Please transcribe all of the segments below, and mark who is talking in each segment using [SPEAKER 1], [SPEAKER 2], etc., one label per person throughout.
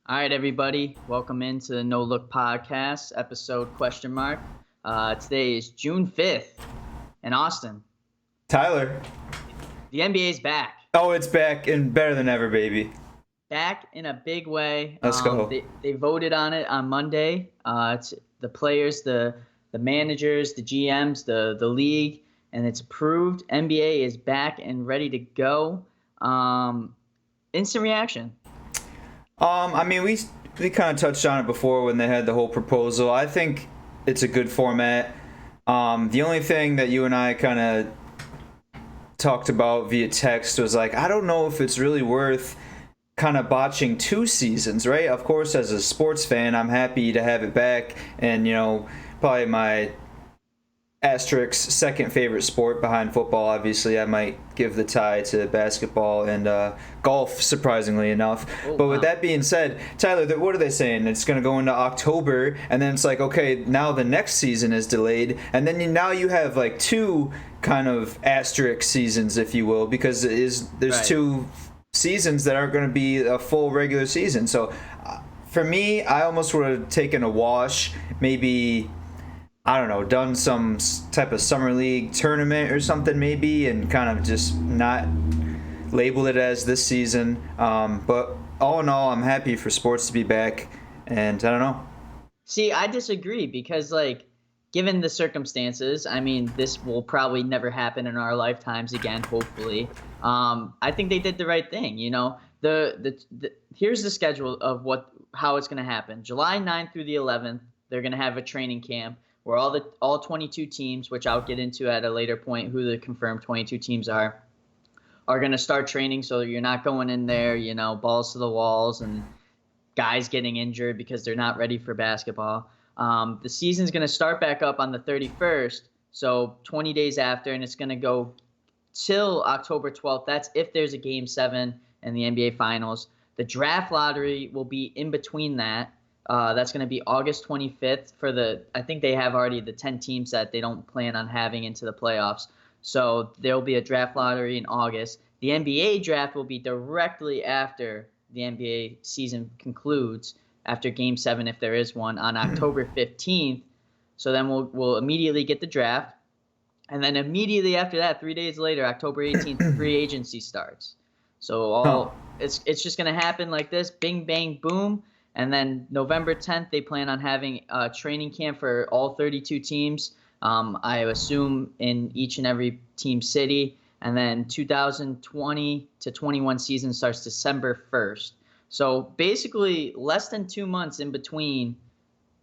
[SPEAKER 1] All right, everybody. Welcome into the No Look Podcast, episode question mark. Today is June 5th in Austin.
[SPEAKER 2] Tyler.
[SPEAKER 1] The NBA is back.
[SPEAKER 2] Oh, it's back and better than ever, baby.
[SPEAKER 1] Back in a big way.
[SPEAKER 2] Let's go.
[SPEAKER 1] They voted on it on Monday. It's the players, the managers, the GMs, the league, and it's approved. NBA is back and ready to go. Instant reaction.
[SPEAKER 2] We kind of touched on it before when they had the whole proposal. I think it's a good format. The only thing that you and I kind of talked about via text was like, I don't know if it's really worth kind of botching 2 seasons, right? Of course, as a sports fan, I'm happy to have it back, and probably my asterisk second favorite sport behind football. Obviously, I might give the tie to basketball and golf, surprisingly enough. But with that being said, Tyler, what are they saying? It's going to go into October, and then it's like, okay, now the next season is delayed, and then now you have like two kind of asterisk seasons, if you will, because there's
[SPEAKER 1] Right.
[SPEAKER 2] 2 seasons that aren't going to be a full regular season. So for me, I almost would have taken a wash, maybe, I don't know, done some type of summer league tournament or something maybe, and kind of just not label it as this season. But all in all, I'm happy for sports to be back, and I don't know.
[SPEAKER 1] See, I disagree because, given the circumstances, I mean, this will probably never happen in our lifetimes again, hopefully. I think they did the right thing, here's the schedule of how it's going to happen. July 9th through the 11th, they're going to have a training camp where all 22 teams, which I'll get into at a later point, who the confirmed 22 teams are going to start training, so you're not going in there, balls to the walls and guys getting injured because they're not ready for basketball. The season's going to start back up on the 31st, so 20 days after, and it's going to go till October 12th. That's if there's a Game 7 in the NBA Finals. The draft lottery will be in between that. That's going to be August 25th I think they have already the 10 teams that they don't plan on having into the playoffs. So there'll be a draft lottery in August. The NBA draft will be directly after the NBA season concludes, after Game 7, if there is one, on October 15th. So then we'll immediately get the draft. And then immediately after that, 3 days later, October 18th, free agency starts. So it's just going to happen like this, bing, bang, boom. And then November 10th, they plan on having a training camp for all 32 teams, I assume in each and every team city. And then 2020 to 21 season starts December 1st. So basically less than 2 months in between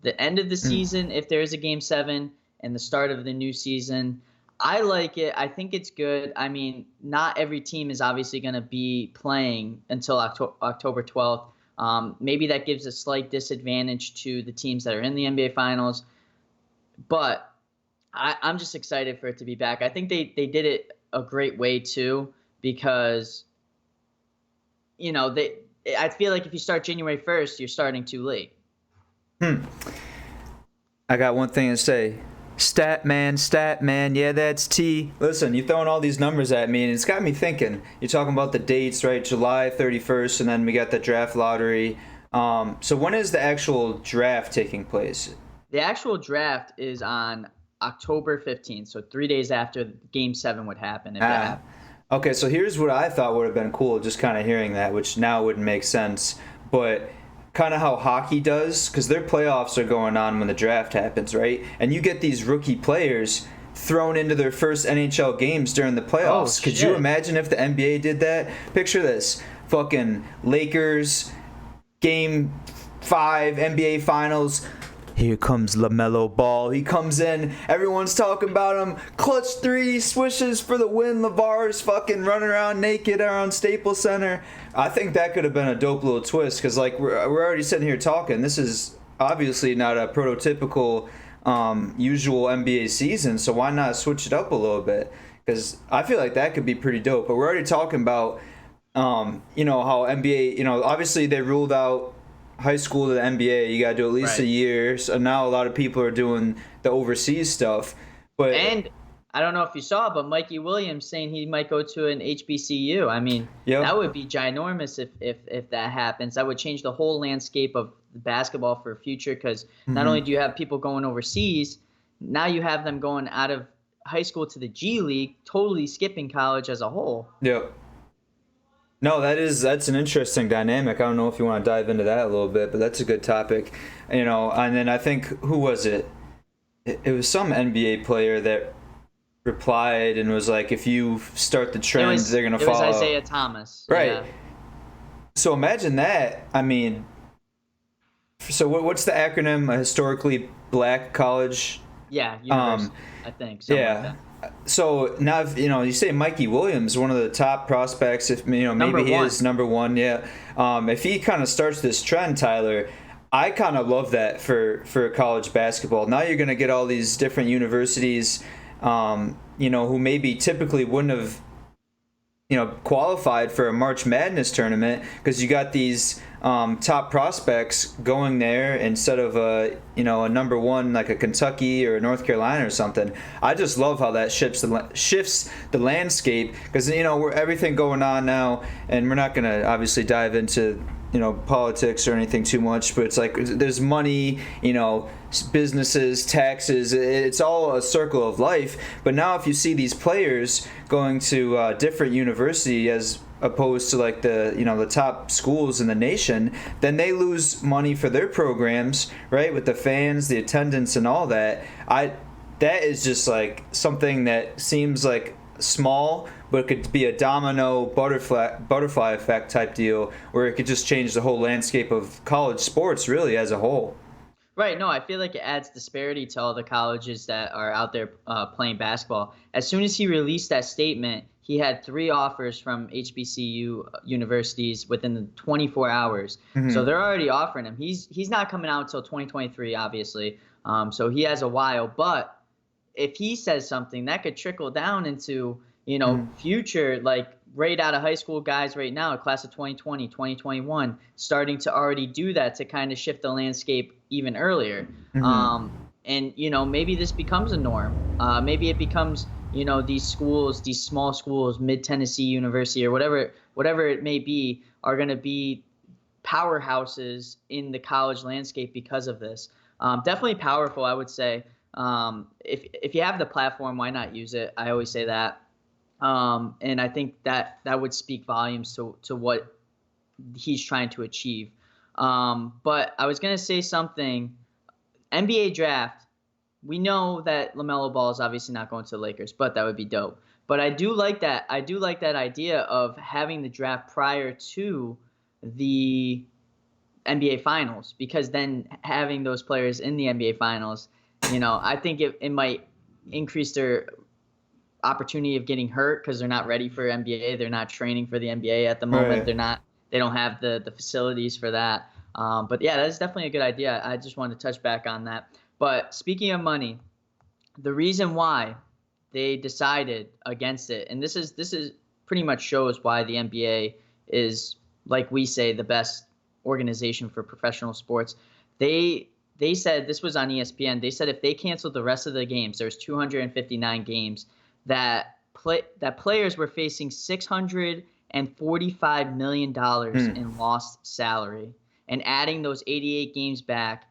[SPEAKER 1] the end of the season, if there is a Game 7, and the start of the new season. I like it. I think it's good. I mean, not every team is obviously going to be playing until October 12th. Maybe that gives a slight disadvantage to the teams that are in the NBA Finals. But I'm just excited for it to be back. I think they did it a great way, too, because, I feel like if you start January 1st, you're starting too late.
[SPEAKER 2] I got one thing to say. Stat man, yeah, that's T. Listen, you're throwing all these numbers at me, and it's got me thinking. You're talking about the dates, right? July 31st, and then we got the draft lottery. So when is the actual draft taking place?
[SPEAKER 1] The actual draft is on October 15th, so 3 days after Game 7 would happen. If that happened.
[SPEAKER 2] Okay, so here's what I thought would have been cool, just kind of hearing that, which now wouldn't make sense, but kind of how hockey does, because their playoffs are going on when the draft happens, right? And you get these rookie players thrown into their first NHL games during the playoffs. Could you imagine if the NBA did that? Picture this. Fucking Lakers, Game 5, NBA Finals. Here comes LaMelo Ball. He comes in. Everyone's talking about him. Clutch 3, swishes for the win. LeVar's fucking running around naked around Staples Center. I think that could have been a dope little twist because, we're already sitting here talking. This is obviously not a prototypical usual NBA season, so why not switch it up a little bit? Because I feel like that could be pretty dope. But we're already talking about, how NBA, obviously they ruled out high school to the NBA. You got to do at least a year. So now a lot of people are doing the overseas stuff. But
[SPEAKER 1] and I don't know if you saw, but Mikey Williams saying he might go to an HBCU. I mean, that
[SPEAKER 2] Yep.
[SPEAKER 1] would be ginormous if that happens. That would change the whole landscape of basketball for the future, because not only
[SPEAKER 2] Hmm.
[SPEAKER 1] do you have people going overseas, now you have them going out of high school to the G League, totally skipping college as a whole.
[SPEAKER 2] Yep. No, that's an interesting dynamic. I don't know if you want to dive into that a little bit, but that's a good topic. And then I think, who was it? It was some NBA player that replied and was like, if you start the trend, they're gonna
[SPEAKER 1] It was
[SPEAKER 2] follow.
[SPEAKER 1] Isaiah Thomas.
[SPEAKER 2] Right.
[SPEAKER 1] Yeah.
[SPEAKER 2] So imagine that. I mean, so what's the acronym? A historically black college.
[SPEAKER 1] Yeah, university, I think. Something like
[SPEAKER 2] Yeah.
[SPEAKER 1] that.
[SPEAKER 2] So now, if, you say Mikey Williams, one of the top prospects. If maybe
[SPEAKER 1] Number
[SPEAKER 2] he
[SPEAKER 1] one.
[SPEAKER 2] is number one, yeah. If he kind of starts this trend, Tyler, I kind of love that for college basketball. Now you're gonna get all these different universities, who maybe typically wouldn't have, qualified for a March Madness tournament, because you got these top prospects going there instead of a number one like a Kentucky or a North Carolina or something. I just love how that shifts the landscape, because we're everything going on now, and we're not gonna obviously dive into politics or anything too much, but it's like there's money, businesses, taxes, it's all a circle of life. But now if you see these players going to different university as opposed to like the top schools in the nation, then they lose money for their programs, right, with the fans, the attendance, and all that. That is just like something that seems like small, but it could be a domino butterfly effect type deal, where it could just change the whole landscape of college sports really as a whole.
[SPEAKER 1] Right. No, I feel like it adds disparity to all the colleges that are out there playing basketball. As soon as he released that statement, he had 3 offers from HBCU universities within the 24 hours.
[SPEAKER 2] Mm-hmm.
[SPEAKER 1] So they're already offering him. He's not coming out until 2023, obviously. So he has a while. But if he says something, that could trickle down into, future, like right out of high school guys right now, class of 2020, 2021, starting to already do that to kind of shift the landscape even earlier.
[SPEAKER 2] Mm-hmm.
[SPEAKER 1] And, maybe this becomes a norm. Maybe it becomes, these schools, these small schools, Mid-Tennessee University or whatever it may be, are going to be powerhouses in the college landscape because of this. Definitely powerful, I would say. If you have the platform, why not use it? I always say that. And I think that would speak volumes to what he's trying to achieve. But I was going to say something. NBA draft, we know that LaMelo Ball is obviously not going to the Lakers, but that would be dope. But I do like that. I do like that idea of having the draft prior to the NBA Finals, because then having those players in the NBA Finals, I think it might increase their opportunity of getting hurt, because they're not ready for NBA. They're not training for the NBA at the moment.
[SPEAKER 2] Right.
[SPEAKER 1] They don't have the facilities for that. But yeah, that's definitely a good idea. I just wanted to touch back on that. But speaking of money, the reason why they decided against it, and this is pretty much shows why the NBA is, like we say, the best organization for professional sports. They said, this was on ESPN. They said if they canceled the rest of the games, there's 259 games, that players were facing $645 million in lost salary, and adding those 88 games back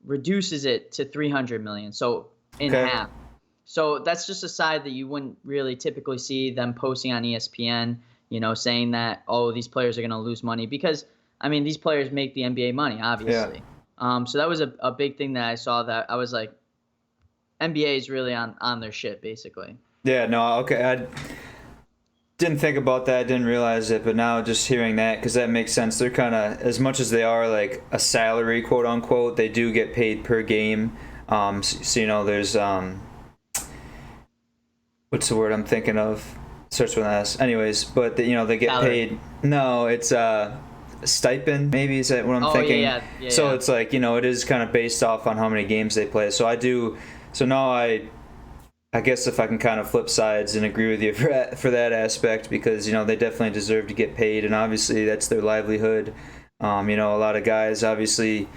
[SPEAKER 1] reduces it to 300 million. So in half. So that's just a side that you wouldn't really typically see them posting on ESPN, saying that, oh, these players are going to lose money, because these players make the NBA money, obviously. Yeah. So that was a big thing that I saw, that I was like, NBA is really on their shit, basically.
[SPEAKER 2] Yeah, no, okay. I didn't think about that, didn't realize it, but now just hearing that, because that makes sense. They're kind of, as much as they are like a salary, quote unquote, they do get paid per game. So there's, what's the word I'm thinking of? Starts with an S. Anyways, but they get
[SPEAKER 1] salary.
[SPEAKER 2] paid. No, it's stipend, maybe, is that what I'm thinking?
[SPEAKER 1] Yeah,
[SPEAKER 2] so it's like, it is kind of based off on how many games they play. So now I guess if I can kind of flip sides and agree with you for that aspect, because they definitely deserve to get paid, and obviously that's their livelihood. A lot of guys obviously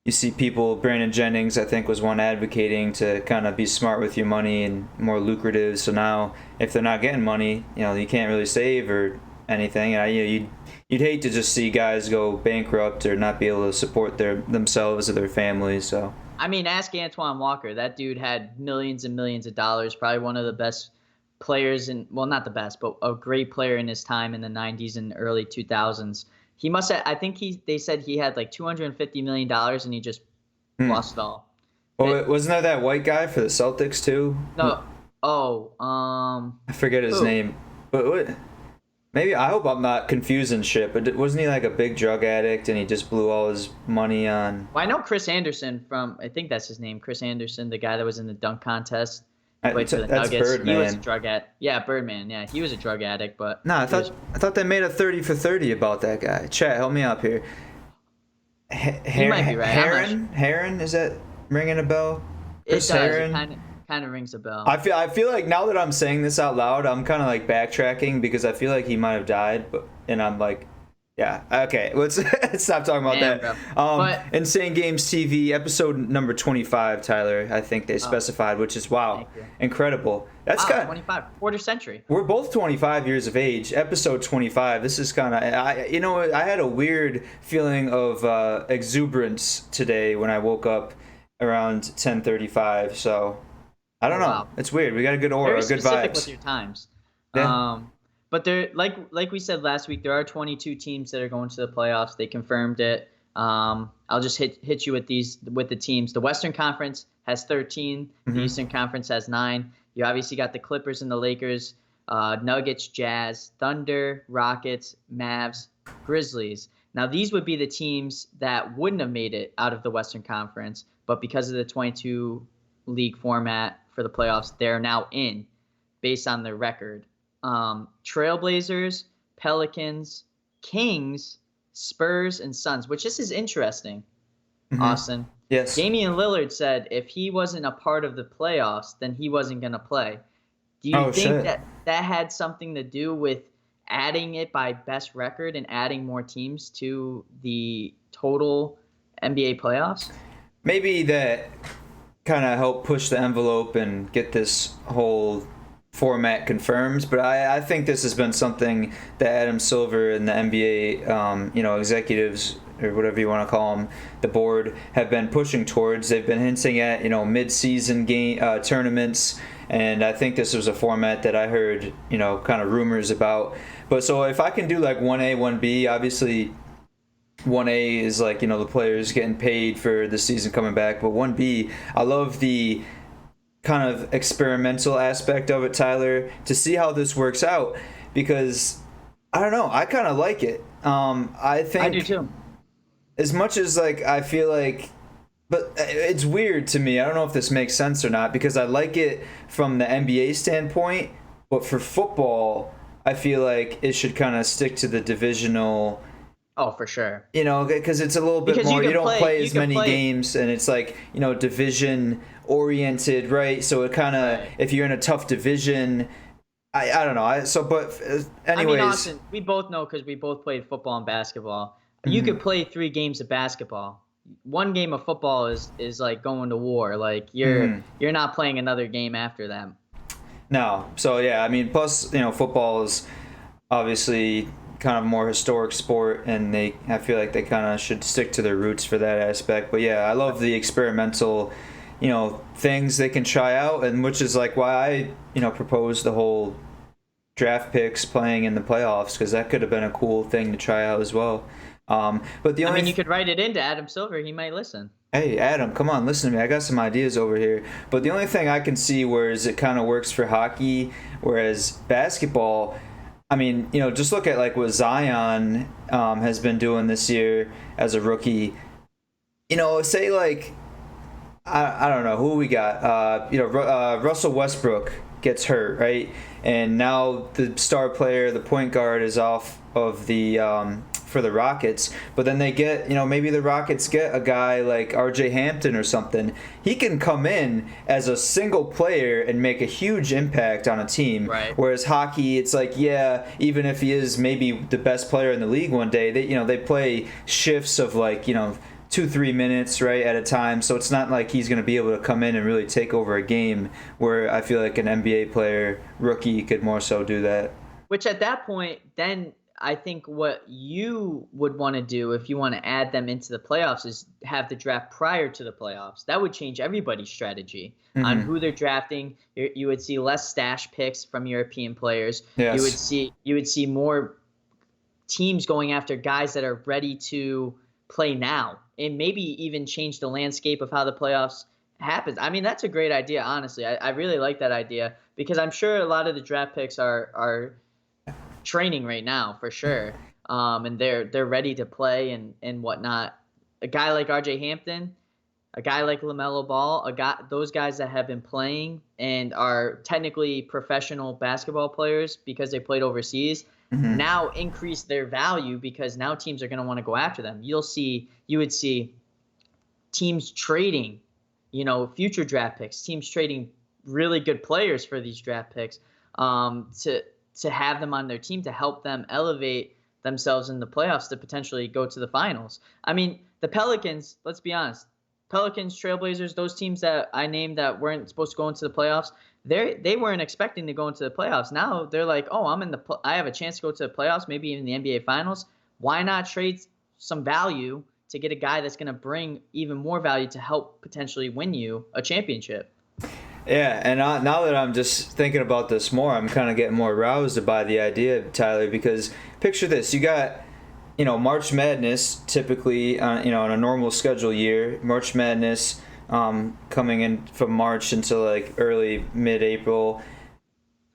[SPEAKER 2] you see people, Brandon Jennings, I think, was one advocating to kind of be smart with your money and more lucrative. So now, if they're not getting money, you can't really save or anything. And you'd hate to just see guys go bankrupt or not be able to support themselves or their families. So
[SPEAKER 1] I mean, ask Antoine Walker. That dude had millions and millions of dollars. Probably one of the best players well, not the best, but a great player in his time in the 90s and early 2000s. He must have, I think they said he had like $250 million and he just lost it all.
[SPEAKER 2] Well, wasn't there that white guy for the Celtics too?
[SPEAKER 1] No.
[SPEAKER 2] I forget his name. But what? Maybe, I hope I'm not confusing shit, but wasn't he like a big drug addict and he just blew all his money on?
[SPEAKER 1] Well, I know Chris Anderson I think that's his name, Chris Anderson, the guy that was in the dunk contest. Played for the Nuggets.
[SPEAKER 2] Birdman.
[SPEAKER 1] He was a drug addict. Yeah, Birdman. Yeah, he was a drug addict, but
[SPEAKER 2] I thought they made a 30 for 30 about that guy. Chat, help me up here.
[SPEAKER 1] You might be right.
[SPEAKER 2] Heron, is that ringing a bell?
[SPEAKER 1] It does. It kind of rings a bell.
[SPEAKER 2] I feel like now that I'm saying this out loud, I'm kind of like backtracking because I feel like he might have died, and I'm like, yeah, okay, let's stop talking about that. Insane Games TV episode number 25, Tyler. I think they specified, which is incredible. That's
[SPEAKER 1] 25, quarter century.
[SPEAKER 2] We're both 25 years of age. Episode 25. This is kind of I had a weird feeling of exuberance today when I woke up around 10:35. So I don't know. Wow. It's weird. We got a good aura,
[SPEAKER 1] very
[SPEAKER 2] good
[SPEAKER 1] specific
[SPEAKER 2] vibes.
[SPEAKER 1] With your times.
[SPEAKER 2] Yeah.
[SPEAKER 1] But there, like we said last week, there are 22 teams that are going to the playoffs. They confirmed it. I'll just hit you with the teams. The Western Conference has 13. Mm-hmm. The Eastern Conference has 9. You obviously got the Clippers and the Lakers, Nuggets, Jazz, Thunder, Rockets, Mavs, Grizzlies. Now these would be the teams that wouldn't have made it out of the Western Conference, but because of the 22 league format for the playoffs, they're now in based on their record. Trailblazers, Pelicans, Kings, Spurs, and Suns, which this is interesting, Austin.
[SPEAKER 2] Yes.
[SPEAKER 1] Damian Lillard said if he wasn't a part of the playoffs, then he wasn't going to play. Do you think that had something to do with adding it by best record and adding more teams to the total NBA playoffs?
[SPEAKER 2] Maybe that kind of helped push the envelope and get this whole format confirmed, but I think this has been something that Adam Silver and the NBA, executives or whatever you want to call them, the board, have been pushing towards. They've been hinting at, mid-season game tournaments, and I think this was a format that I heard, kind of rumors about. But so if I can do like 1A, 1B, obviously 1A is like, the players getting paid for the season coming back, but 1B, I love the kind of experimental aspect of it, Tyler, to see how this works out, because I don't know, I kind of like it. I think
[SPEAKER 1] I do too.
[SPEAKER 2] As much as like I feel like, but it's weird to me. I don't know if this makes sense or not, because I like it from the NBA standpoint, but for football, I feel like it should kind of stick to the divisional.
[SPEAKER 1] Oh, for sure.
[SPEAKER 2] Because it's a little bit more. You don't play as many games, and it's like division oriented, right? So it kind of, if you're in a tough division, I don't know. Anyways,
[SPEAKER 1] I mean, Austin, we both know because we both played football and basketball. Mm-hmm. You could play 3 games of basketball. 1 game of football is like going to war. Like you're not playing another game after that.
[SPEAKER 2] No. So yeah, I mean, plus football is obviously kind of more historic sport, and I feel like they kind of should stick to their roots for that aspect. But yeah, I love the experimental things they can try out, and which is like why I proposed the whole draft picks playing in the playoffs, because that could have been a cool thing to try out as well. But the only
[SPEAKER 1] you could write it into Adam Silver, he might listen.
[SPEAKER 2] Hey Adam, come on, listen to me, I got some ideas over here. But the only thing I can see whereas it kind of works for hockey, whereas basketball, I mean, just look at like what Zion has been doing this year as a rookie. Say like, I don't know who we got. Russell Westbrook gets hurt, right? And now the star player, the point guard, is off of the for the Rockets. But then they get, maybe the Rockets get a guy like R.J. Hampton or something. He can come in as a single player and make a huge impact on a team.
[SPEAKER 1] Right.
[SPEAKER 2] Whereas hockey, it's like, yeah, even if he is maybe the best player in the league one day, they play shifts of like, 2-3 minutes right at a time, so it's not like he's going to be able to come in and really take over a game, where I feel like an NBA player rookie could more so do that.
[SPEAKER 1] Which at that point, then I think what you would want to do if you want to add them into the playoffs is have the draft prior to the playoffs. That would change everybody's strategy on who they're drafting. You would see less stash picks from European players.
[SPEAKER 2] Yes.
[SPEAKER 1] You would see more teams going after guys that are ready to play now, and maybe even change the landscape of how the playoffs happens. I mean, that's a great idea, honestly. I really like that idea, because I'm sure a lot of the draft picks are training right now for sure, and they're ready to play and whatnot. A guy like RJ Hampton, a guy like LaMelo Ball, those guys that have been playing and are technically professional basketball players because they played overseas, now increase their value, because now teams are going to want to go after them. You would see teams trading, future draft picks, teams trading really good players for these draft picks, to have them on their team to help them elevate themselves in the playoffs to potentially go to the finals. I mean, the Pelicans, let's be honest, Pelicans, Trailblazers, those teams that I named that weren't supposed to go into the playoffs, they weren't expecting to go into the playoffs. Now they're like, oh, I have a chance to go to the playoffs, maybe even the NBA Finals. Why not trade some value to get a guy that's going to bring even more value to help potentially win you a championship?
[SPEAKER 2] Yeah, and now that I'm just thinking about this more, I'm kind of getting more aroused by the idea, Tyler, because picture this. You got, March Madness typically, in a normal schedule year, March Madness coming in from March until like early mid-April.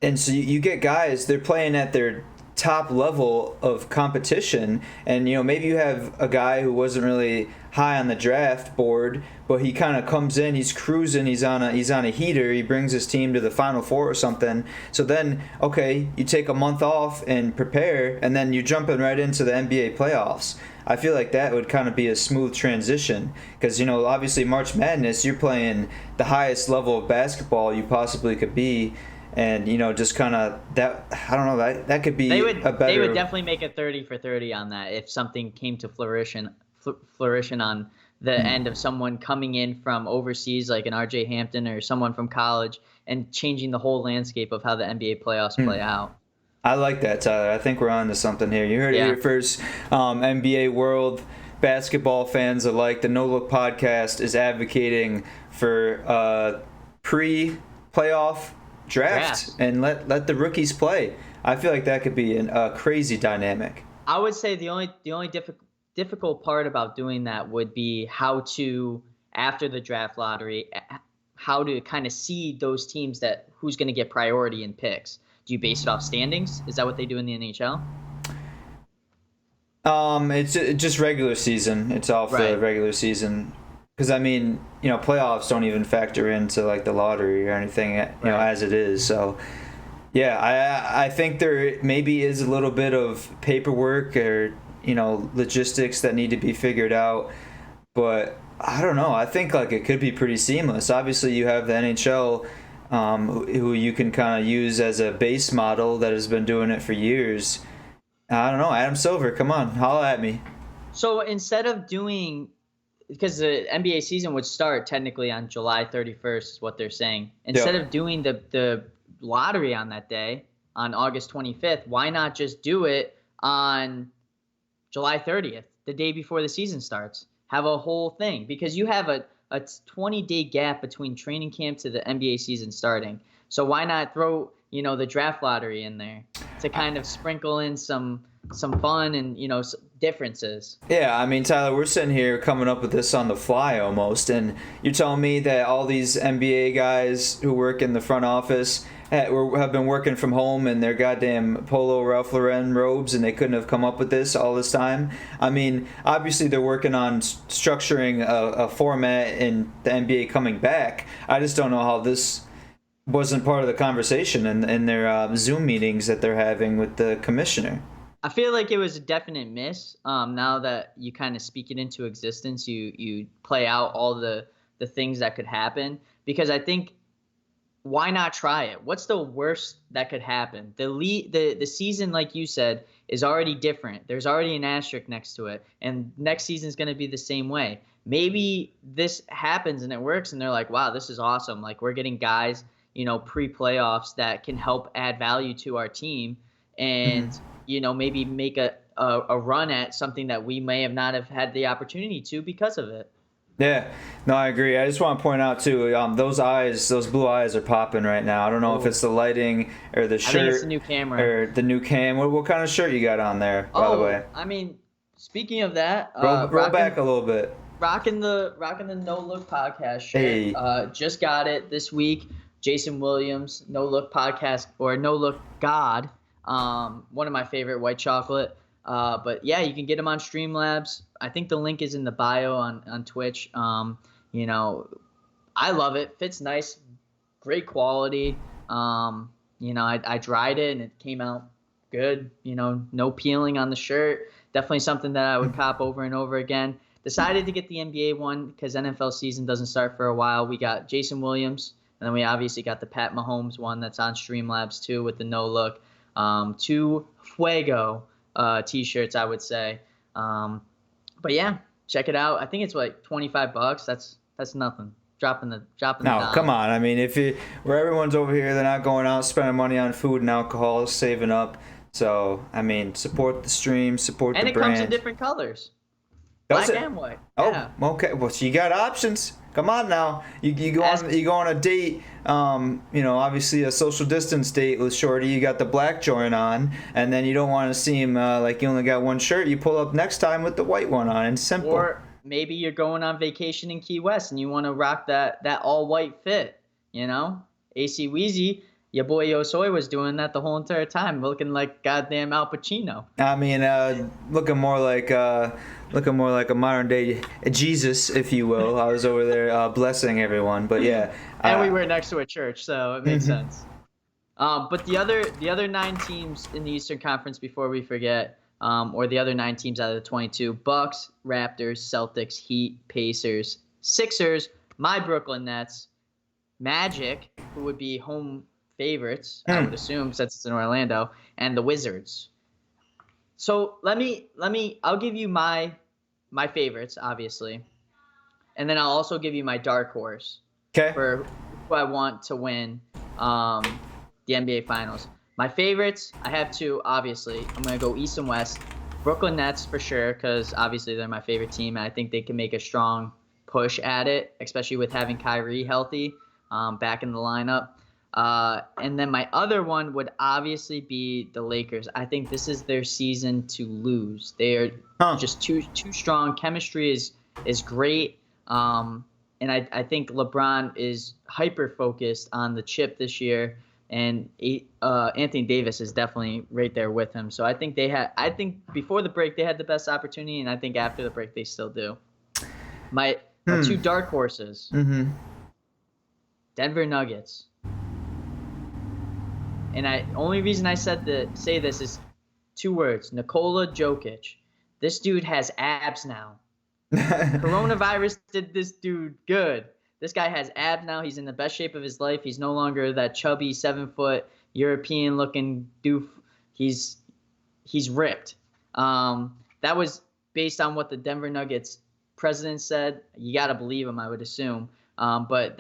[SPEAKER 2] And so you get guys, they're playing at their top level of competition, and maybe you have a guy who wasn't really high on the draft board, but he kind of comes in, he's cruising, he's on a heater, he brings his team to the Final Four or something. So then, okay, you take a month off and prepare, and then you're jumping right into the NBA playoffs. I feel like that would kind of be a smooth transition, because obviously March Madness, you're playing the highest level of basketball you possibly could be. And just kind of that, I don't know, that could be
[SPEAKER 1] They
[SPEAKER 2] a better.
[SPEAKER 1] They would definitely make a 30 for 30 on that if something came to flourishing on the end of someone coming in from overseas, like an RJ Hampton or someone from college, and changing the whole landscape of how the NBA playoffs play out.
[SPEAKER 2] I like that, Tyler. I think we're on to something here. You heard it
[SPEAKER 1] Yeah.
[SPEAKER 2] here first. NBA world, basketball fans alike, the No Look podcast is advocating for pre-playoff draft and let the rookies play. I feel like that could be a crazy dynamic.
[SPEAKER 1] I would say the only difficult part about doing that would be how to, after the draft lottery, how to kind of seed those teams that who's going to get priority in picks. Do you base it off standings? Is that what they do in the NHL?
[SPEAKER 2] It's just regular season. It's off the regular season. Because, playoffs don't even factor into, like, the lottery or anything, as it is. So, yeah, I think there maybe is a little bit of paperwork or, logistics that need to be figured out. But I don't know. I think, like, it could be pretty seamless. Obviously, you have the NHL, who you can kind of use as a base model that has been doing it for years. I don't know. Adam Silver, come on, holla at me.
[SPEAKER 1] So instead of doing, because the NBA season would start technically on July 31st is what they're saying. Instead of doing the lottery on that day, on August 25th, why not just do it on July 30th, the day before the season starts? Have a whole thing, because you have a 20-day gap between training camp to the NBA season starting. So why not throw, the draft lottery in there to kind of sprinkle in some fun and, differences?
[SPEAKER 2] Yeah, Tyler, we're sitting here coming up with this on the fly almost, and you're telling me that all these NBA guys who work in the front office have been working from home in their goddamn Polo Ralph Lauren robes, and they couldn't have come up with this all this time? Obviously they're working on structuring a format in the NBA coming back. I just don't know how this wasn't part of the conversation in their Zoom meetings that they're having with the commissioner.
[SPEAKER 1] I feel like it was a definite miss. Now that you kind of speak it into existence, you play out all the things that could happen, because I think why not try it? What's the worst that could happen? The season, like you said, is already different. There's already an asterisk next to it, and next season is going to be the same way. Maybe this happens and it works, and they're like, "Wow, this is awesome! Like we're getting guys, pre-playoffs that can help add value to our team, and maybe make a run at something that we may have not have had the opportunity to because of it."
[SPEAKER 2] Yeah, no, I agree. I just want to point out too, those blue eyes are popping right now. I don't know if it's the lighting or the shirt.
[SPEAKER 1] I think it's the new camera
[SPEAKER 2] or the new cam. What kind of shirt you got on there, by the way?
[SPEAKER 1] I mean, speaking of that,
[SPEAKER 2] roll back a little bit.
[SPEAKER 1] Rocking the No Look podcast shirt.
[SPEAKER 2] Hey.
[SPEAKER 1] Just got it this week. Jason Williams, No Look podcast, or No Look God. One of my favorite, white chocolate. But yeah, you can get them on Streamlabs. I think the link is in the bio on Twitch. I love it. Fits nice, great quality. I dried it and it came out good. No peeling on the shirt. Definitely something that I would cop over and over again. Decided to get the NBA one because NFL season doesn't start for a while. We got Jason Williams, and then we obviously got the Pat Mahomes one that's on Streamlabs too with the No Look. 2 Fuego t-shirts, I would say. But yeah, check it out. I think it's like $25. That's nothing. Dropping the
[SPEAKER 2] No, come on. I mean, where everyone's over here, they're not going out spending money on food and alcohol, saving up. So, I mean, support the stream, support the brand.
[SPEAKER 1] And it comes in different colors. Black and white.
[SPEAKER 2] Oh,
[SPEAKER 1] yeah.
[SPEAKER 2] Okay. Well, so you got options. Come on now. You go on a date. Obviously a social distance date with Shorty. You got the black joint on, and then you don't want to seem like you only got one shirt. You pull up next time with the white one on. And simple.
[SPEAKER 1] Or maybe you're going on vacation in Key West and you want to rock that all white fit. AC Weezy. Your boy Yosoy was doing that the whole entire time, looking like goddamn Al Pacino.
[SPEAKER 2] I mean, looking more like a modern day Jesus, if you will. I was over there blessing everyone, but yeah.
[SPEAKER 1] And we were next to a church, so it makes sense. But the other 9 teams in the Eastern Conference, before we forget, or the other 9 teams out of the 22: Bucks, Raptors, Celtics, Heat, Pacers, Sixers, my Brooklyn Nets, Magic, who would be home favorites, I would assume, since it's in Orlando, and the Wizards. So I'll give you my favorites, obviously, and then I'll also give you my dark horse for who I want to win the NBA Finals. My favorites, I have 2, obviously. I'm going to go East and West. Brooklyn Nets for sure, because obviously they're my favorite team, and I think they can make a strong push at it, especially with having Kyrie healthy back in the lineup. And then my other one would obviously be the Lakers. I think this is their season to lose. They are just too strong. Chemistry is great. And I think LeBron is hyper focused on the chip this year, and Anthony Davis is definitely right there with him. So I think before the break they had the best opportunity, and I think after the break they still do. My 2 dark horses. Mm-hmm. Denver Nuggets. And only reason I say this is 2 words: Nikola Jokic. This dude has abs now. Coronavirus did this dude good. This guy has abs now. He's in the best shape of his life. He's no longer that chubby 7-foot European-looking doof. He's ripped. That was based on what the Denver Nuggets president said. You got to believe him, I would assume. But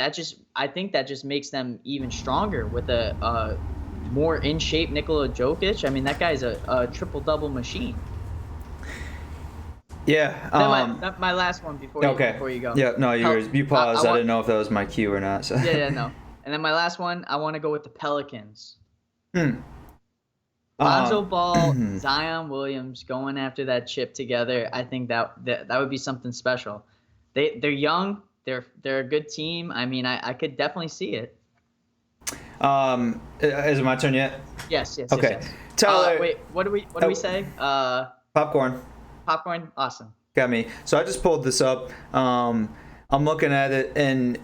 [SPEAKER 1] I think that just makes them even stronger with a more in shape Nikola Jokic. I mean, that guy's a triple-double machine.
[SPEAKER 2] Yeah.
[SPEAKER 1] My last one before you go.
[SPEAKER 2] Yeah, no, you paused. I didn't know if that was my cue or not. So.
[SPEAKER 1] Yeah, no. And then my last one, I want to go with the Pelicans. Lonzo Ball, Zion Williams going after that chip together. I think that would be something special. They're young. They're a good team. I mean, I could definitely see it.
[SPEAKER 2] Is it my turn yet?
[SPEAKER 1] Yes.
[SPEAKER 2] Okay.
[SPEAKER 1] Yes.
[SPEAKER 2] Tyler,
[SPEAKER 1] wait, what do we say?
[SPEAKER 2] Popcorn.
[SPEAKER 1] Popcorn, awesome.
[SPEAKER 2] Got me. So I just pulled this up. I'm looking at it, and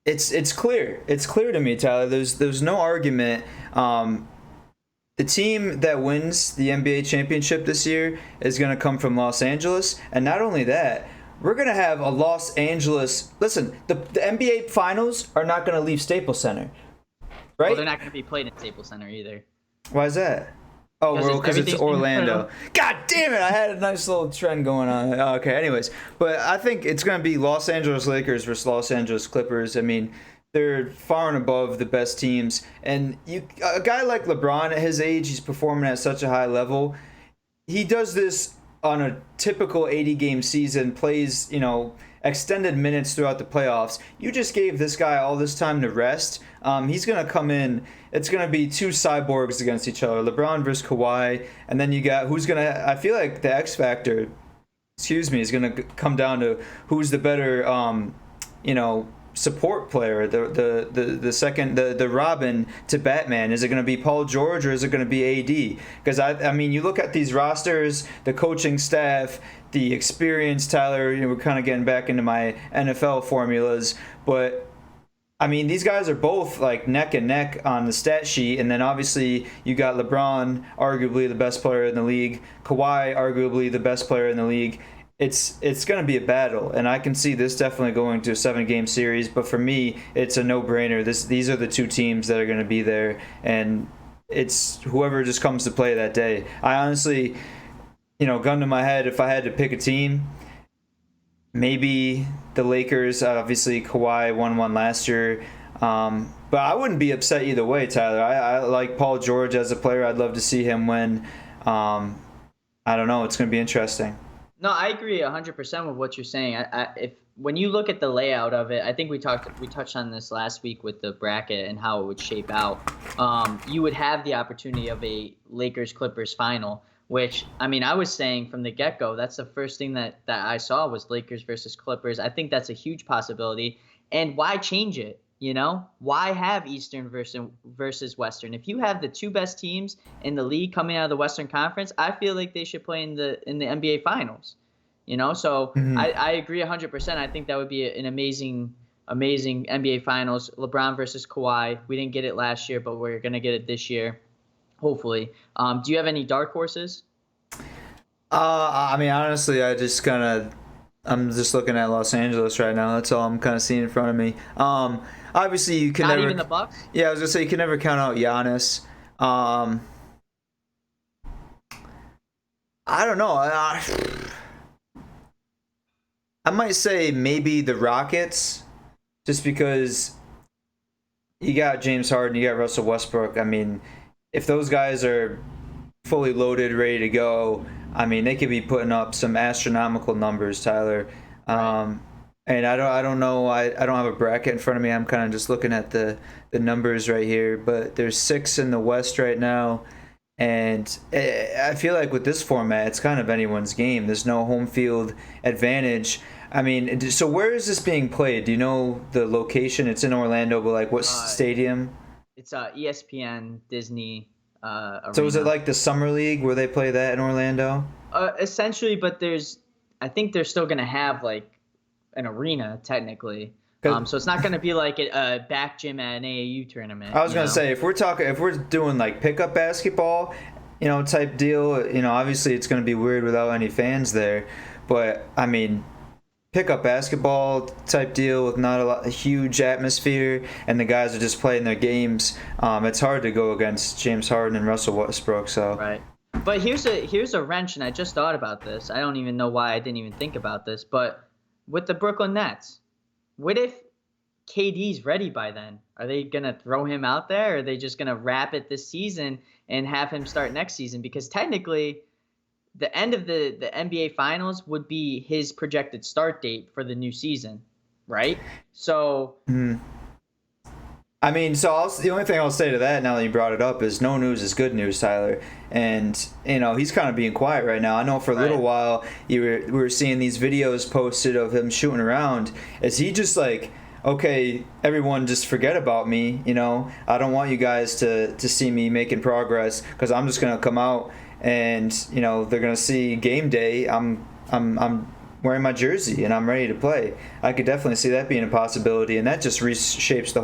[SPEAKER 2] it's clear. It's clear to me, Tyler. There's no argument. The team that wins the NBA championship this year is going to come from Los Angeles, and not only that, we're going to have a Los Angeles. Listen, the NBA Finals are not going to leave Staples Center.
[SPEAKER 1] Well, they're
[SPEAKER 2] right?
[SPEAKER 1] not going to be played in Staples Center either.
[SPEAKER 2] Why is that? Oh, well, because it's
[SPEAKER 1] everything's being put
[SPEAKER 2] Orlando.
[SPEAKER 1] on.
[SPEAKER 2] God damn it! I had a nice little trend going on. Okay, anyways, but I think it's going to be Los Angeles Lakers versus Los Angeles Clippers. I mean, they're far and above the best teams, and a guy like LeBron at his age, he's performing at such a high level. He does this on a typical 80-game season, plays, extended minutes throughout the playoffs. You just gave this guy all this time to rest. He's going to come in. It's going to be two cyborgs against each other, LeBron versus Kawhi. And then you got I feel like the X Factor, is going to come down to who's the better, support player, the second, the Robin to Batman. Is it going to be Paul George or is it going to be AD? Because I mean, you look at these rosters, the coaching staff, the experience. Tyler, we're kind of getting back into my NFL formulas, but I mean, these guys are both like neck and neck on the stat sheet, and then obviously you got LeBron, arguably the best player in the league, Kawhi, arguably the best player in the league. It's going to be a battle, and I can see this definitely going to a 7-game series. But for me, it's a no-brainer. These are the two teams that are going to be there, and it's whoever just comes to play that day. I honestly, gun to my head, if I had to pick a team, maybe the Lakers. Obviously, Kawhi won one last year. But I wouldn't be upset either way, Tyler. I like Paul George as a player. I'd love to see him win. I don't know. It's going to be interesting.
[SPEAKER 1] No, I agree 100% with what you're saying. When you look at the layout of it, I think we touched on this last week with the bracket and how it would shape out. You would have the opportunity of a Lakers-Clippers final, which, I mean, I was saying from the get-go, that's the first thing that I saw was Lakers versus Clippers. I think that's a huge possibility. And why change it? Why have Eastern versus Western? If you have the two best teams in the league coming out of the Western Conference, I feel like they should play in the NBA Finals. So I agree 100%. I think that would be an amazing NBA Finals. LeBron versus Kawhi. We didn't get it last year, but we're gonna get it this year, hopefully. Do you have any dark horses?
[SPEAKER 2] I mean, honestly, I'm just looking at Los Angeles right now. That's all I'm kind of seeing in front of me. Obviously, you can
[SPEAKER 1] Not
[SPEAKER 2] never.
[SPEAKER 1] Even the Bucks?
[SPEAKER 2] Yeah, I was gonna say you can never count out Giannis. I don't know. I might say maybe the Rockets, just because you got James Harden, you got Russell Westbrook. I mean, if those guys are fully loaded, ready to go, I mean, they could be putting up some astronomical numbers, Tyler. And I don't know. I don't have a bracket in front of me. I'm kind of just looking at the numbers right here. But there's 6 in the West right now, and I feel like with this format, it's kind of anyone's game. There's no home field advantage. I mean, so where is this being played? Do you know the location? It's in Orlando, but like what stadium?
[SPEAKER 1] It's ESPN Disney. Arena.
[SPEAKER 2] So is it like the Summer League where they play that in Orlando?
[SPEAKER 1] Essentially, but I think they're still gonna have like an arena technically. So it's not gonna be like a back gym at an AAU tournament.
[SPEAKER 2] I was gonna say if we're doing like pickup basketball, type deal, obviously it's gonna be weird without any fans there, but I mean, pickup basketball type deal with not a huge atmosphere, and the guys are just playing their games. It's hard to go against James Harden and Russell Westbrook. So
[SPEAKER 1] right. But here's a wrench, and I just thought about this. I don't even know why I didn't even think about this, but with the Brooklyn Nets, what if KD's ready by then? Are they gonna throw him out there, or are they just gonna wrap it this season and have him start next season? Because technically, the end of the NBA Finals would be his projected start date for the new season, right? So,
[SPEAKER 2] I mean, the only thing I'll say to that, now that you brought it up, is no news is good news, Tyler. And he's kind of being quiet right now. I know for a little while we were seeing these videos posted of him shooting around. Is he just like, okay, everyone just forget about me? I don't want you guys to see me making progress, because I'm just gonna come out and they're gonna see game day. I'm wearing my jersey and I'm ready to play. I could definitely see that being a possibility, and that just reshapes the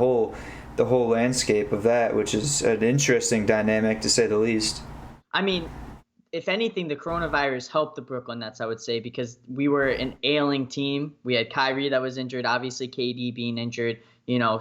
[SPEAKER 2] whole landscape of that, which is an interesting dynamic to say the least.
[SPEAKER 1] I mean, if anything, the coronavirus helped the Brooklyn Nets, I would say, because we were an ailing team. We had Kyrie that was injured, obviously KD being injured.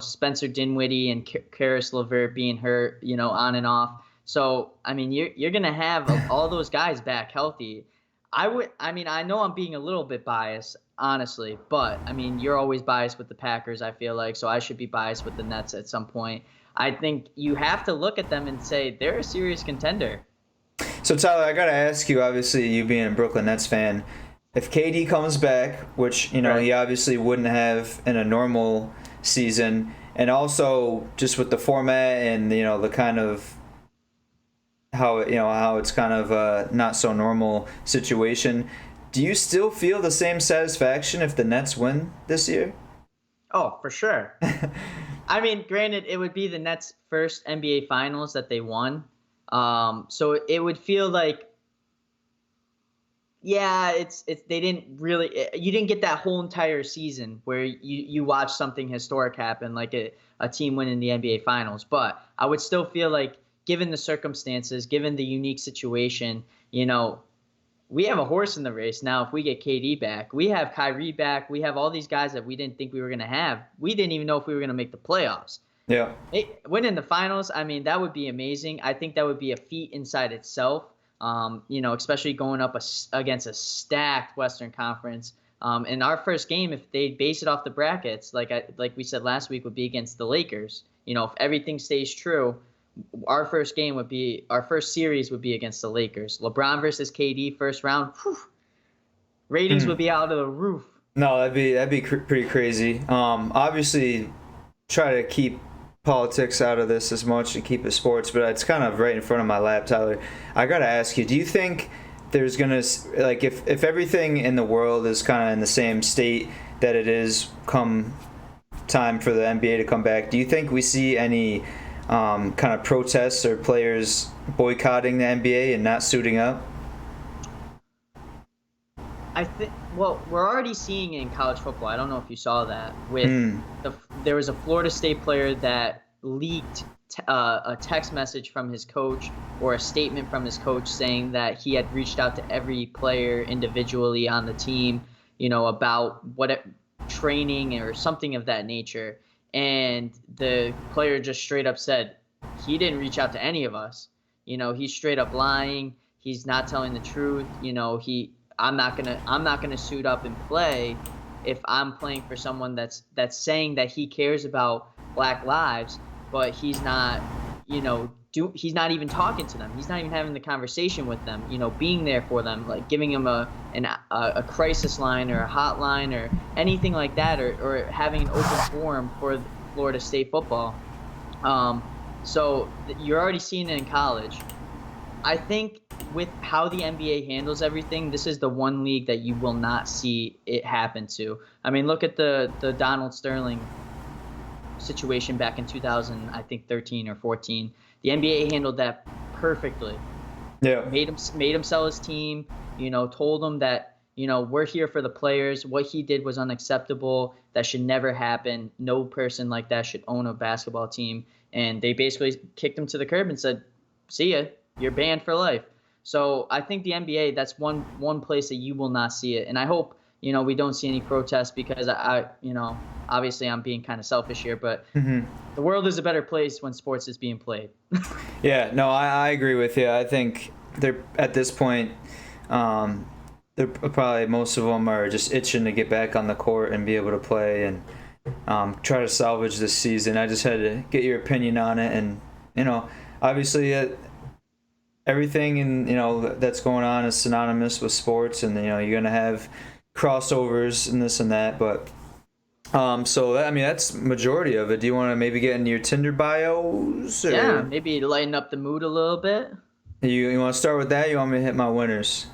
[SPEAKER 1] Spencer Dinwiddie and Karis LeVert being hurt, on and off. So, I mean, you're going to have all those guys back healthy. I know I'm being a little bit biased, honestly, but I mean, you're always biased with the Packers, I feel like, so I should be biased with the Nets at some point. I think you have to look at them and say they're a serious contender.
[SPEAKER 2] So Tyler, I gotta ask you. Obviously, you being a Brooklyn Nets fan, if KD comes back, which
[SPEAKER 1] Right.
[SPEAKER 2] he obviously wouldn't have in a normal season, and also just with the format and the kind of how it's kind of a not so normal situation, do you still feel the same satisfaction if the Nets win this year?
[SPEAKER 1] Oh, for sure. I mean, granted, it would be the Nets' first NBA Finals that they won. So it would feel like, yeah, it's they didn't really you didn't get that whole entire season where you watch something historic happen like a team winning the NBA Finals. But I would still feel like, given the circumstances, given the unique situation, we have a horse in the race now. If we get KD back, we have Kyrie back, we have all these guys that we didn't think we were going to have. We didn't even know if we were going to make the playoffs.
[SPEAKER 2] Yeah.
[SPEAKER 1] Winning the finals, I mean, that would be amazing. I think that would be a feat inside itself. Especially going up against a stacked Western Conference. And our first game, if they base it off the brackets, like we said last week, would be against the Lakers. If everything stays true, our first series would be against the Lakers. LeBron versus KD first round. Whew, ratings would be out of the roof.
[SPEAKER 2] No, that'd be pretty crazy. Obviously, try to keep politics out of this as much and keep it sports, but it's kind of right in front of my lap, Tyler. I gotta ask you, do you think there's gonna, like, if everything in the world is kind of in the same state that it is come time for the NBA to come back, do you think we see any kind of protests or players boycotting the NBA and not suiting up?
[SPEAKER 1] I think, well, we're already seeing it in college football. I don't know if you saw that. There was a Florida State player that leaked a text message from his coach or a statement from his coach saying that he had reached out to every player individually on the team, about training or something of that nature. And the player just straight up said he didn't reach out to any of us. He's straight up lying. He's not telling the truth. I'm not gonna suit up and play if I'm playing for someone that's saying that he cares about Black lives, but he's not, he's not even talking to them. He's not even having the conversation with them. Being there for them, like giving them a crisis line or a hotline or anything like that, or having an open forum for Florida State football. So you're already seeing it in college. I think with how the NBA handles everything, this is the one league that you will not see it happen to. I mean, look at the Donald Sterling situation back in 2000, I think 13 or 14. The NBA handled that perfectly.
[SPEAKER 2] Yeah.
[SPEAKER 1] Made him sell his team, told him that, we're here for the players. What he did was unacceptable. That should never happen. No person like that should own a basketball team. And they basically kicked him to the curb and said, see ya, you're banned for life. So I think the NBA, that's one place that you will not see it. And I hope, we don't see any protests because obviously I'm being kind of selfish here, but the world is a better place when sports is being played.
[SPEAKER 2] Yeah, no, I agree with you. I think they're at this point, they're probably, most of them are just itching to get back on the court and be able to play and try to salvage this season. I just had to get your opinion on it, and obviously everything that's going on is synonymous with sports, and you're gonna have crossovers and this and that, but that's majority of it. Do you want to maybe get into your Tinder bios? Or?
[SPEAKER 1] Yeah, maybe lighten up the mood a little bit.
[SPEAKER 2] You want to start with that? You want me to hit my winners?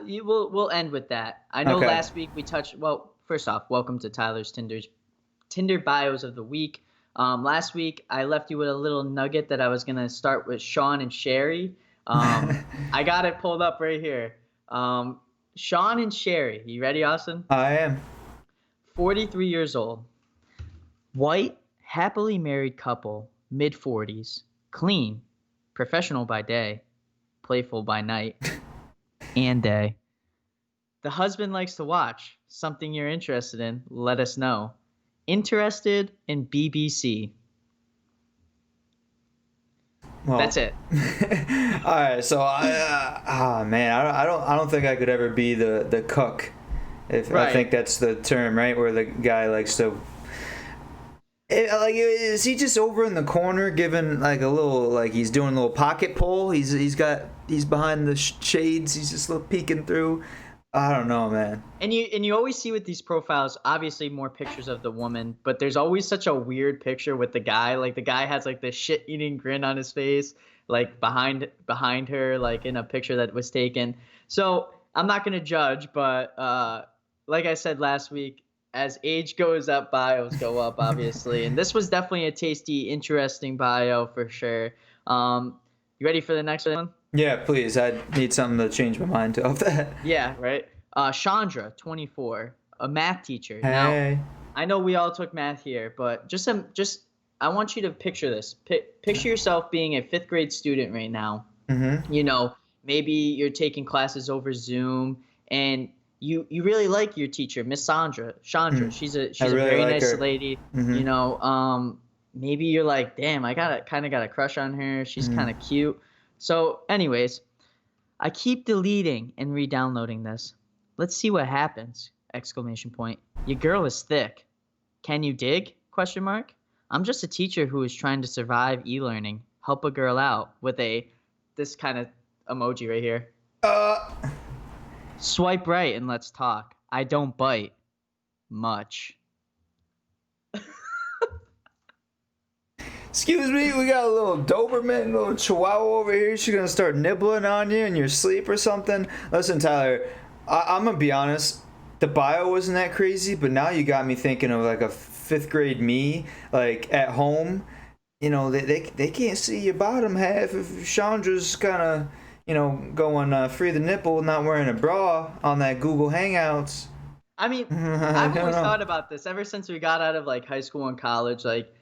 [SPEAKER 1] We'll end with that. I know
[SPEAKER 2] Okay.
[SPEAKER 1] Last week we touched. Well, first off, welcome to Tyler's Tinder bios of the week. Last week I left you with a little nugget that I was gonna start with Sean and Sherry. I got it pulled up right here. Sean and Sherry. You ready, Austin?
[SPEAKER 2] I am.
[SPEAKER 1] 43 years old. White, happily married couple, mid-40s. Clean, professional by day, playful by night and day. The husband likes to watch. Something you're interested in, let us know. Interested in BBC.
[SPEAKER 2] Well,
[SPEAKER 1] That's it.
[SPEAKER 2] all right. So man, I don't think I could ever be the cook. If I
[SPEAKER 1] Right.
[SPEAKER 2] think that's the term, right, where the guy likes to. Like, is he just over in the corner giving like a little, like he's doing a little pocket pull? He's behind the shades. He's just peeking through. I don't know, man.
[SPEAKER 1] And you always see with these profiles, obviously more pictures of the woman, but there's always such a weird picture with the guy. Like the guy has like this shit-eating grin on his face, like behind her, like in a picture that was taken. So I'm not gonna judge, but like I said last week, as age goes up, bios go up, obviously. And this was definitely a tasty, interesting bio for sure. You ready for the next one?
[SPEAKER 2] Yeah, please. I need something to change my mind of that.
[SPEAKER 1] Yeah, right. Chandra, 24, a math teacher. Now,
[SPEAKER 2] Hey.
[SPEAKER 1] I know we all took math here, but just I want you to picture this. Picture yourself being a fifth grade student right now.
[SPEAKER 2] Mm-hmm.
[SPEAKER 1] You know, maybe you're taking classes over Zoom, and you really like your teacher, Miss Sandra. Chandra, she's a
[SPEAKER 2] really
[SPEAKER 1] very
[SPEAKER 2] like
[SPEAKER 1] nice
[SPEAKER 2] her.
[SPEAKER 1] lady.
[SPEAKER 2] Mm-hmm.
[SPEAKER 1] You know, maybe you're like, damn, I kind of got a crush on her. She's kind of cute. So, anyways, I keep deleting and re-downloading this. Let's see what happens! Exclamation point. Your girl is thick. Can you dig? Question mark. I'm just a teacher who is trying to survive e-learning. Help a girl out with this kind of emoji right here.
[SPEAKER 2] Uh.
[SPEAKER 1] Swipe right and let's talk. I don't bite much.
[SPEAKER 2] Excuse me, we got a little Doberman, a little Chihuahua over here. She's gonna start nibbling on you in your sleep or something. Listen, Tyler, I'm gonna be honest. The bio wasn't that crazy, but now you got me thinking of like a fifth grade me, like at home. You know, they can't see your bottom half if Chandra's kind of, going free the nipple, not wearing a bra on that Google Hangouts.
[SPEAKER 1] I mean,
[SPEAKER 2] I
[SPEAKER 1] I've
[SPEAKER 2] don't
[SPEAKER 1] always
[SPEAKER 2] know.
[SPEAKER 1] thought about this ever since we got out of like high school and college. Like,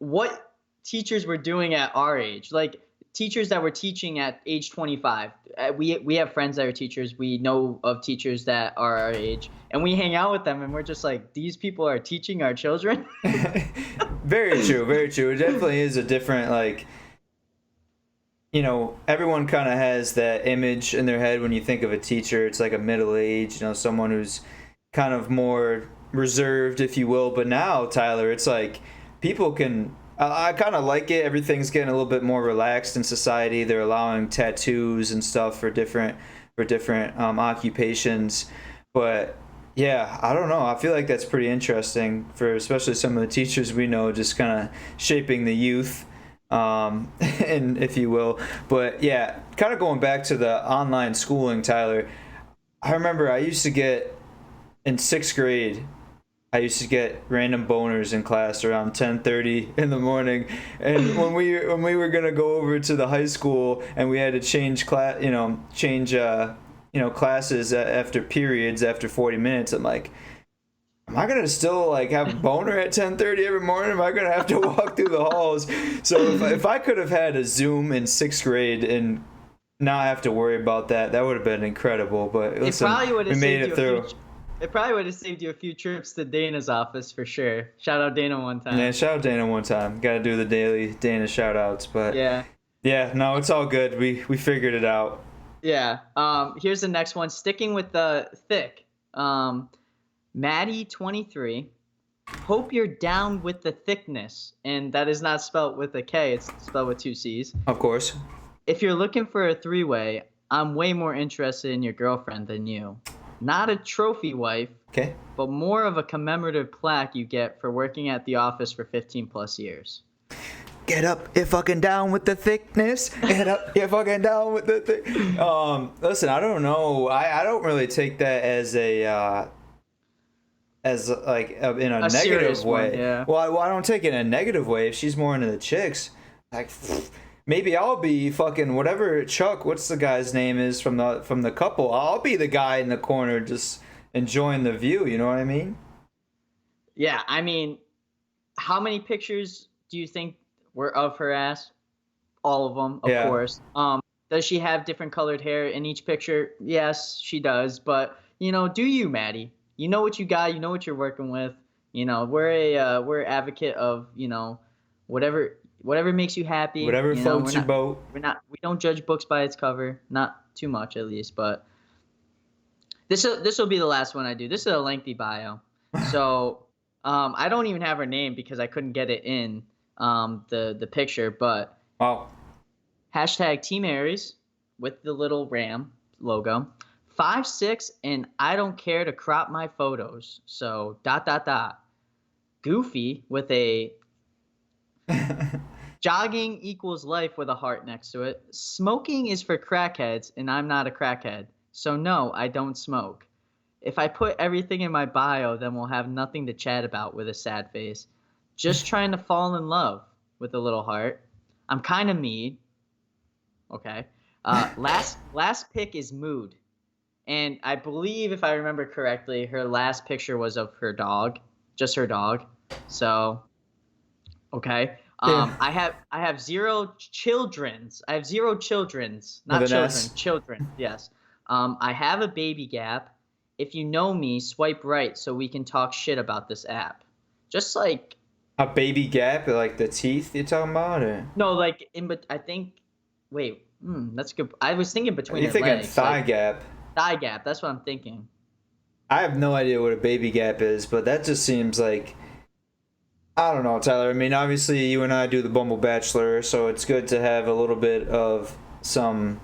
[SPEAKER 1] what teachers were doing at our age, like teachers that were teaching at age 25. We have friends that are teachers. We know of teachers that are our age, and we hang out with them, and we're just like, these people are teaching our children.
[SPEAKER 2] Very true, very true. It definitely is a different, like, everyone kind of has that image in their head when you think of a teacher. It's like a middle age, someone who's kind of more reserved, if you will. But now, Tyler, it's like people can. I kind of like it. Everything's getting a little bit more relaxed in society. They're allowing tattoos and stuff for different occupations. But yeah, I don't know. I feel like that's pretty interesting for especially some of the teachers we know, just kind of shaping the youth, and if you will. But yeah, kind of going back to the online schooling, Tyler. I remember I used to get in sixth grade. I used to get random boners in class around 10:30 in the morning, and when we were gonna go over to the high school and we had to change classes after periods after 40 minutes, I'm like, am I gonna still like have a boner at 10:30 every morning? Am I gonna have to walk through the halls? So if I could have had a Zoom in sixth grade and not have to worry about that, that would have been incredible. But listen, we made it through.
[SPEAKER 1] It probably would have saved you a few trips to Dana's office for sure. Shout out Dana one time.
[SPEAKER 2] Yeah, shout out Dana one time. Got to do the daily Dana shout outs, but yeah, no, it's all good. We figured it out.
[SPEAKER 1] Yeah. Here's the next one. Sticking with the thick. Maddie 23. Hope you're down with the thickness, and that is not spelled with a K. It's spelled with two C's.
[SPEAKER 2] Of course.
[SPEAKER 1] If you're looking for a three-way, I'm way more interested in your girlfriend than you. Not a trophy wife,
[SPEAKER 2] Okay.
[SPEAKER 1] but more of a commemorative plaque you get for working at the office for 15 plus years.
[SPEAKER 2] Get up, you're fucking down with the thickness. Get up, you're fucking down with the thick. Listen, I don't know. I don't really take that as in a negative way.
[SPEAKER 1] One, yeah.
[SPEAKER 2] Well, I don't take it in a negative way. If she's more into the chicks, like, maybe I'll be fucking whatever Chuck, what's the guy's name is from the couple. I'll be the guy in the corner just enjoying the view, you know what I mean?
[SPEAKER 1] Yeah, I mean, how many pictures do you think were of her ass? All of them, of course. Does she have different colored hair in each picture? Yes, she does. But, do you, Maddie? You know what you got. You know what you're working with. We're advocate of whatever makes you happy.
[SPEAKER 2] Whatever floats your boat.
[SPEAKER 1] We don't judge books by its cover, not too much at least. But this will be the last one I do. This is a lengthy bio, so I don't even have her name because I couldn't get it in the picture. But
[SPEAKER 2] Wow.
[SPEAKER 1] hashtag Team Aries with the little ram logo. 5'6" and I don't care to crop my photos. So ... Goofy with a jogging equals life with a heart next to it. Smoking is for crackheads and I'm not a crackhead. So no, I don't smoke. If I put everything in my bio, then we'll have nothing to chat about with a sad face. Just trying to fall in love with a little heart. I'm kind of mean. Okay. Last pick is mood. And I believe, if I remember correctly, her last picture was of her dog, just her dog. So, okay.
[SPEAKER 2] Yeah.
[SPEAKER 1] I have zero childrens. I have zero childrens, not
[SPEAKER 2] With an
[SPEAKER 1] children,
[SPEAKER 2] S.
[SPEAKER 1] children. Yes. I have a baby gap. If you know me, swipe right so we can talk shit about this app. Just like
[SPEAKER 2] A baby gap, like the teeth you're talking about, or
[SPEAKER 1] no, like I think. Wait, that's good. I was thinking between
[SPEAKER 2] you're
[SPEAKER 1] her
[SPEAKER 2] thinking
[SPEAKER 1] legs,
[SPEAKER 2] thigh
[SPEAKER 1] like,
[SPEAKER 2] gap?
[SPEAKER 1] thigh gap. That's what I'm thinking.
[SPEAKER 2] I have no idea what a baby gap is, but that just seems like, I don't know, Tyler. I mean, obviously you and I do the Bumble Bachelor, so it's good to have a little bit of some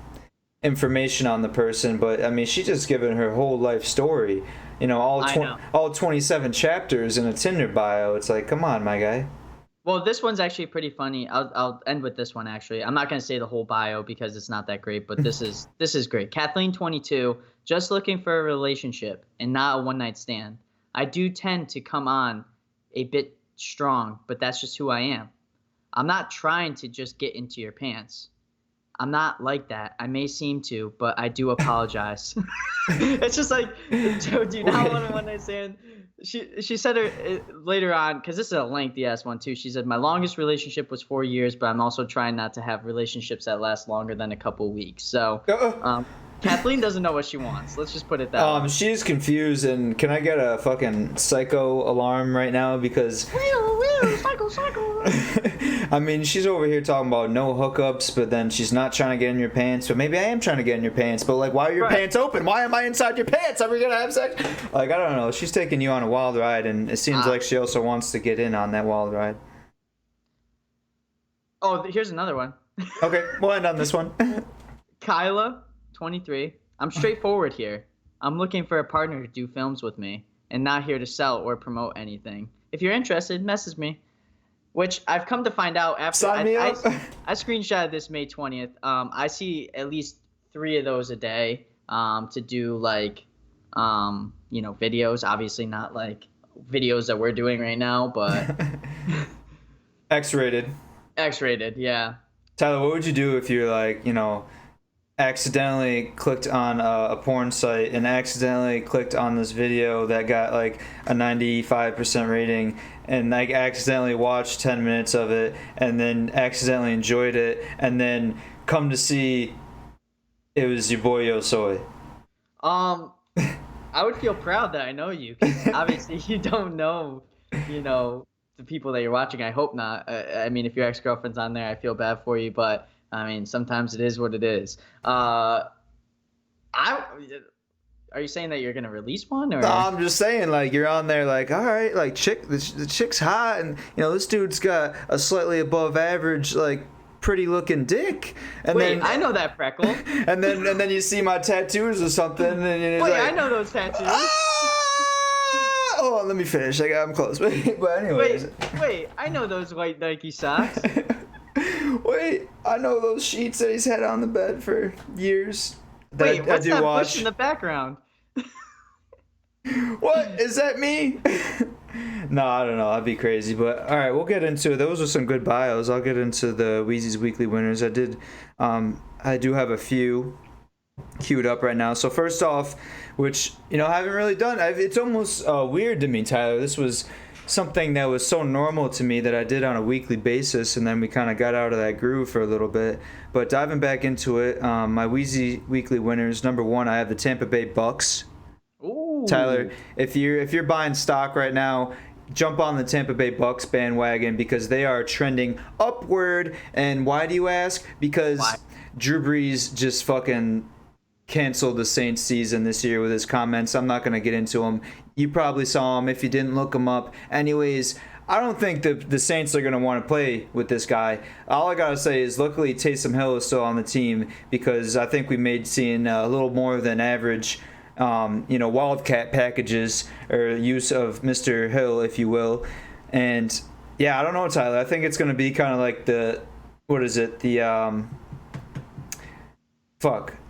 [SPEAKER 2] information on the person. But I mean, she's just given her whole life story.
[SPEAKER 1] I know.
[SPEAKER 2] All 27 chapters in a Tinder bio. It's like, come on, my guy.
[SPEAKER 1] Well, this one's actually pretty funny. I'll end with this one actually. I'm not gonna say the whole bio because it's not that great, but this is great. Kathleen, 22, just looking for a relationship and not a one night stand. I do tend to come on a bit strong, but that's just who I am. I'm not trying to just get into your pants. I'm not like that. I may seem to, but I do apologize. It's just like, Joe, do you not want a one night stand? She said her later on, because this is a lengthy ass one too. She said, my longest relationship was 4 years, but I'm also trying not to have relationships that last longer than a couple weeks. So Kathleen doesn't know what she wants. Let's just put it that way.
[SPEAKER 2] She's confused, and can I get a fucking psycho alarm right now? Because
[SPEAKER 1] Psycho.
[SPEAKER 2] I mean, she's over here talking about no hookups, but then she's not trying to get in your pants. But maybe I am trying to get in your pants. But like, why are your pants open? Why am I inside your pants? Are we gonna have sex? Like, I don't know. She's taking you on a wild ride, and it seems like she also wants to get in on that wild ride.
[SPEAKER 1] Oh, here's another one.
[SPEAKER 2] Okay, we'll end on this one.
[SPEAKER 1] Kyla, 23. I'm straightforward here. I'm looking for a partner to do films with me and not here to sell or promote anything. If you're interested, message me. Which I've come to find out after
[SPEAKER 2] Sign me up.
[SPEAKER 1] I screenshotted this May 20th. I see at least 3 of those a day to do like videos. Obviously not like videos that we're doing right now, but
[SPEAKER 2] X-rated.
[SPEAKER 1] X-rated, yeah.
[SPEAKER 2] Tyler, what would you do if you're like, accidentally clicked on a porn site and accidentally clicked on this video that got like a 95% rating and like accidentally watched 10 minutes of it and then accidentally enjoyed it and then come to see it was your boy Yo Soy?
[SPEAKER 1] I would feel proud that I know you, 'cause obviously you don't know, the people that you're watching. I hope not. I mean, if your ex-girlfriend's on there, I feel bad for you, but I mean, sometimes it is what it is. Are you saying that you're gonna release one, or?
[SPEAKER 2] No, I'm just saying, like, you're on there, like, all right, like, the chick's hot, and this dude's got a slightly above average, like, pretty looking dick. And
[SPEAKER 1] Wait,
[SPEAKER 2] then
[SPEAKER 1] I know that freckle.
[SPEAKER 2] and then you see my tattoos or something, and you're
[SPEAKER 1] Wait,
[SPEAKER 2] like,
[SPEAKER 1] I know those tattoos.
[SPEAKER 2] Oh, let me finish. I'm close. But anyways.
[SPEAKER 1] Wait, I know those white Nike socks.
[SPEAKER 2] Wait, I know those sheets that he's had on the bed for years.
[SPEAKER 1] Wait, what's that bush in the background?
[SPEAKER 2] What? Is that me? No, I don't know. That'd be crazy. But all right, we'll get into it. Those are some good bios. I'll get into the Wheezy's Weekly winners. I do have a few queued up right now. So first off, which I haven't really done. It's almost weird to me, Tyler. This was something that was so normal to me that I did on a weekly basis, and then we kind of got out of that groove for a little bit. But diving back into it, my Wheezy Weekly winners. Number 1, I have the Tampa Bay Bucks.
[SPEAKER 1] Ooh.
[SPEAKER 2] Tyler, if you're buying stock right now, jump on the Tampa Bay Bucks bandwagon because they are trending upward. And why do you ask? Because Drew Brees just fucking canceled the Saints season this year with his comments. I'm not going to get into them. You probably saw him if you didn't look him up. Anyways, I don't think the Saints are going to want to play with this guy. All I got to say is luckily Taysom Hill is still on the team because I think we made seeing a little more than average Wildcat packages or use of Mr. Hill, if you will. And yeah, I don't know, Tyler. I think it's going to be kind of like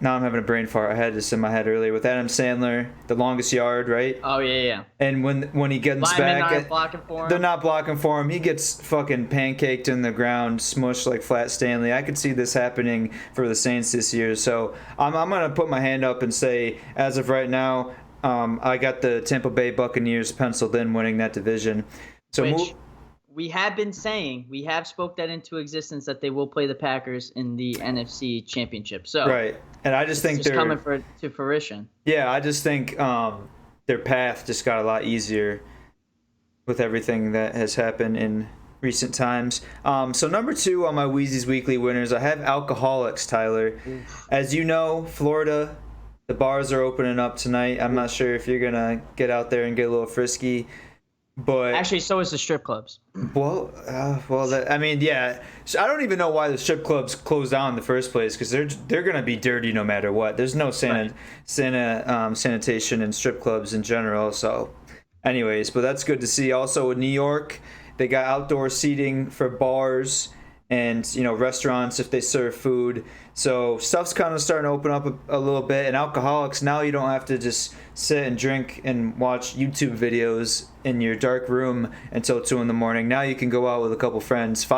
[SPEAKER 2] now I'm having a brain fart. I had this in my head earlier with Adam Sandler, The Longest Yard, right?
[SPEAKER 1] Oh, yeah.
[SPEAKER 2] And when he gets
[SPEAKER 1] Linemen
[SPEAKER 2] back,
[SPEAKER 1] aren't blocking for him.
[SPEAKER 2] They're not blocking for him. He gets fucking pancaked in the ground, smushed like Flat Stanley. I could see this happening for the Saints this year. So I'm going to put my hand up and say, as of right now, I got the Tampa Bay Buccaneers penciled in winning that division. So
[SPEAKER 1] we have been saying, we have spoke that into existence that they will play the Packers in the NFC Championship. So
[SPEAKER 2] right, and I just think they're
[SPEAKER 1] coming to fruition.
[SPEAKER 2] Yeah, I just think their path just got a lot easier with everything that has happened in recent times. So number 2 on my Wheezy's Weekly winners, I have alcoholics, Tyler. Oof. As you know, Florida, the bars are opening up tonight. I'm not sure if you're gonna get out there and get a little frisky. But
[SPEAKER 1] actually, so is the strip clubs.
[SPEAKER 2] Yeah. So I don't even know why the strip clubs closed down in the first place because they're gonna be dirty no matter what. There's no sanitation in strip clubs in general. So, anyways, but that's good to see. Also in New York, they got outdoor seating for bars and restaurants if they serve food. So stuff's kind of starting to open up a little bit. And alcoholics, now you don't have to just sit and drink and watch YouTube videos in your dark room until 2 a.m. Now you can go out with a couple friends.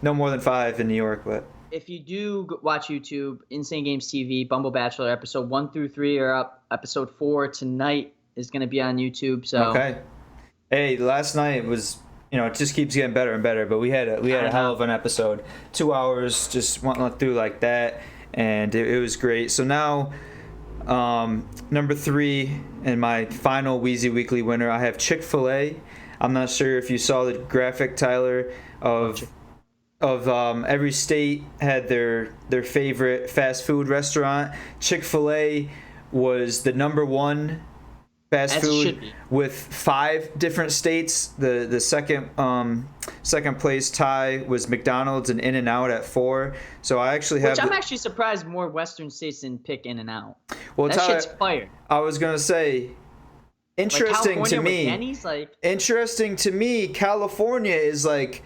[SPEAKER 2] No more than 5 in New York. But
[SPEAKER 1] if you do watch YouTube, Insane Games TV, Bumble Bachelor episode 1 through 3 are up. Episode 4 tonight is going to be on YouTube. So
[SPEAKER 2] okay. Hey, last night was. It just keeps getting better and better. But we had a hell of an episode. 2 hours just went through like that, and it was great. So now, number 3 and my final Wheezy Weekly winner, I have Chick-fil-A. I'm not sure if you saw the graphic, Tyler, of every state had their favorite fast food restaurant. Chick-fil-A was the number 1 fast food with 5 different states. The second place tie was McDonald's and In-N-Out at 4. So I actually have.
[SPEAKER 1] I'm actually surprised more Western states didn't pick In-N-Out.
[SPEAKER 2] Well,
[SPEAKER 1] that shit's fire.
[SPEAKER 2] I was gonna say, interesting to me. Interesting to me. California is like.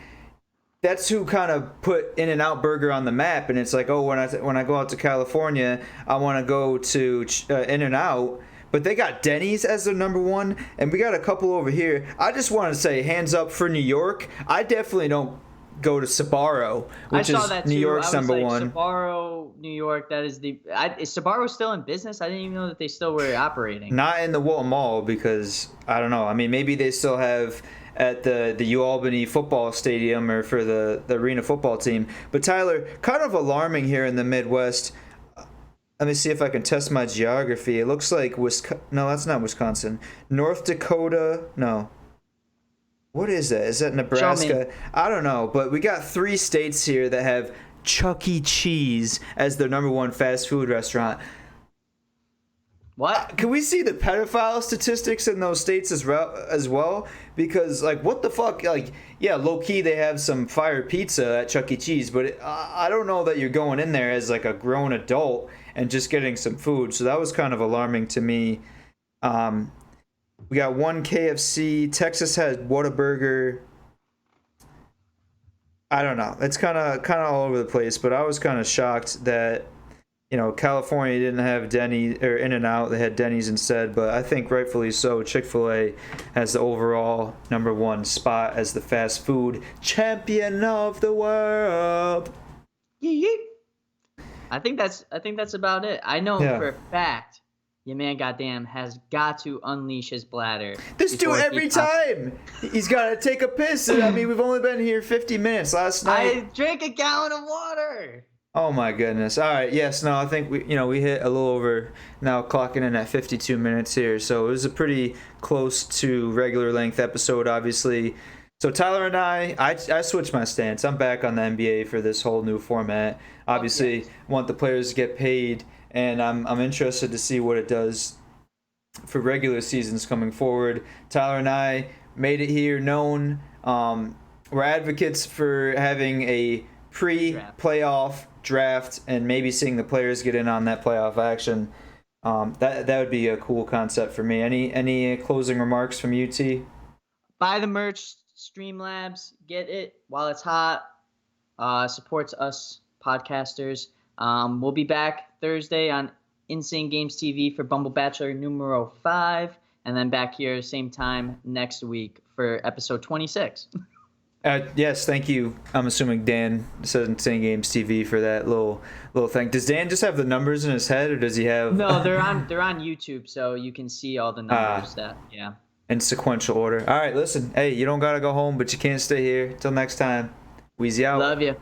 [SPEAKER 2] That's who kind of put In-N-Out Burger on the map, and it's like, oh, when I go out to California, I want to go to In-N-Out. But they got Denny's as their number 1, and we got a couple over here. I just want to say hands up for New York. I definitely don't go to Sbarro, which is New York's number 1.
[SPEAKER 1] Sbarro, New York, that is is Sbarro still in business? I didn't even know that they still were operating.
[SPEAKER 2] Not in the Walton Mall because, I don't know. I mean, maybe they still have at the U-Albany football stadium or for the arena football team. But Tyler, kind of alarming here in the Midwest. Let me see if I can test my geography. It looks like No, that's not Wisconsin. North Dakota. No. What is that? Is that Nebraska? I don't know. But we got 3 states here that have Chuck E. Cheese as their number 1 fast food restaurant.
[SPEAKER 1] What?
[SPEAKER 2] Can we see the pedophile statistics in those states as well? Because, like, what the fuck? Like, yeah, low-key they have some fire pizza at Chuck E. Cheese, but I don't know that you're going in there as, like, a grown adult and just getting some food. So that was kind of alarming to me. We got 1 KFC. Texas had Whataburger. I don't know. It's kind of all over the place, but I was kind of shocked that California didn't have Denny's or In-N-Out. They had Denny's instead, but I think rightfully so. Chick-fil-A has the overall number 1 spot as the fast food champion of the world.
[SPEAKER 1] I think that's about it. I know for a fact your man goddamn has got to unleash his bladder.
[SPEAKER 2] This dude every time he's got to take a piss. I mean, we've only been here 50 minutes last night.
[SPEAKER 1] I drank a gallon of water.
[SPEAKER 2] Oh my goodness. All right. Yes. No. I think we hit a little over now, clocking in at 52 minutes here. So it was a pretty close to regular length episode, obviously. So Tyler and I switched my stance. I'm back on the NBA for this whole new format. Obviously,
[SPEAKER 1] Yes.
[SPEAKER 2] want the players to get paid, and I'm interested to see what it does for regular seasons coming forward. Tyler and I made it here known. We're advocates for having a pre-playoff draft and maybe seeing the players get in on that playoff action. That would be a cool concept for me. Any closing remarks from you, T?
[SPEAKER 1] Buy the merch, Streamlabs, get it while it's hot. Supports us podcasters. We'll be back Thursday on Insane Games TV for Bumble Bachelor numero 5, and then back here same time next week for episode 26.
[SPEAKER 2] Yes, thank you. I'm assuming Dan said Insane Games TV for that little thing. Does Dan just have the numbers in his head, or does he have?
[SPEAKER 1] No, they're on YouTube, so you can see all the numbers. Yeah.
[SPEAKER 2] In sequential order. All right, listen. Hey, you don't gotta go home, but you can't stay here. Till next time. Weezy out.
[SPEAKER 1] Love you.